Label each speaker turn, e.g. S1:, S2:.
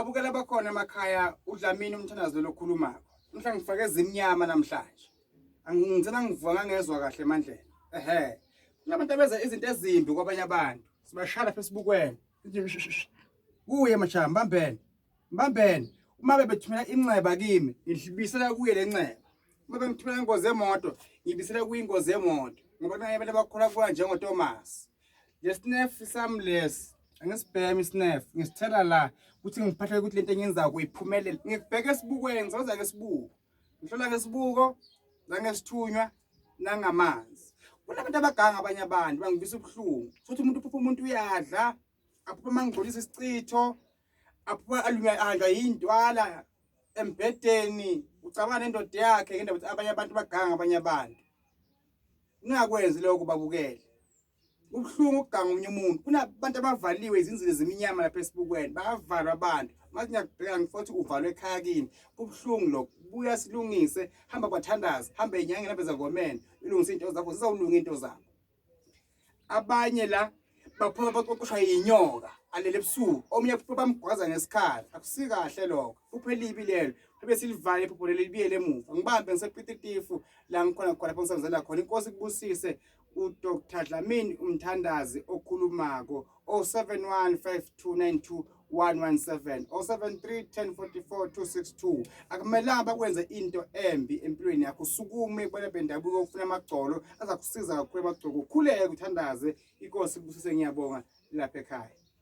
S1: Abukela bakhona emakhaya uDlamini umthandazo lokhulumako. Mhla ngifake ezimnyama namhlanje. Ngicela ngivuka ngezwe kahle mandlela. Kunabantu abenza izinto ezimbi kwabanye abantu. Sibashaya Facebook. Kuye mashamba mbambene. Uma bebethumela inceba kimi, ngibisela kuye lenceba. Uma bengithumela ingozi yemoto, ngibisela kuyingozi yemoto. Ngoba naye bakhola kuwa njengoThomas. Lesnef samless. Angisibhemi isnef. Ngisithela la ukuthi ngiphathele ukuthi lento engenza kuyiphumelela. Ngibheke esibukweni, ngizoza ke sibuko. Ngihlola ngesibhuko, nangesithunywa, nangamanzi. Kunabantu abaganga abanye abantu bangivisa ubuhlungu. Futhi umuntu uphupha umuntu uyadla, aphupha mangigcolisa isicitho, aphupha alunywa yindwala embedeni, ucabana nendoda yakhe ngendaba ukuthi abanye abantu baganga abanye abantu. Ngingakwenzi lokho babukele. Ubhlungu ukuganga umunye umuntu. Kunabantu abavaliwe izinzile zeminyama la Facebook. Bavalwa abantu. Manje ngiyakubheka ngifothi uvalwe ekhaya kini. Kubhlungu lokho. Buya silungise, hamba kwathandaza, hamba enyangeni nabeza ngomene. Ilungise into zakho, zizawulunga into zakho. Abanye la baphuma baqoqoshwa yinyoka alele ebusuku. Omunye bamgwaza ngesikhala. Akusika kahle lokho. Kuphelibi lelo. Bese livale iphupho leli libiyele emuva. Ngibambe ngisepititifu la ngikhona khona lapho ngisebenzela khona. Inkosi kubusise uDr Dlamini umthandazi okhulumako 0715292117 0731044262. Akumelanga bakwenze into embi empilweni yakho. Usukume kwele bendabuko ufuna amagcolo azakusiza kakhulu amagcolo. Ukhuleke uthandaze. Inkosi kubusise ngiyabonga lapha ekhaya.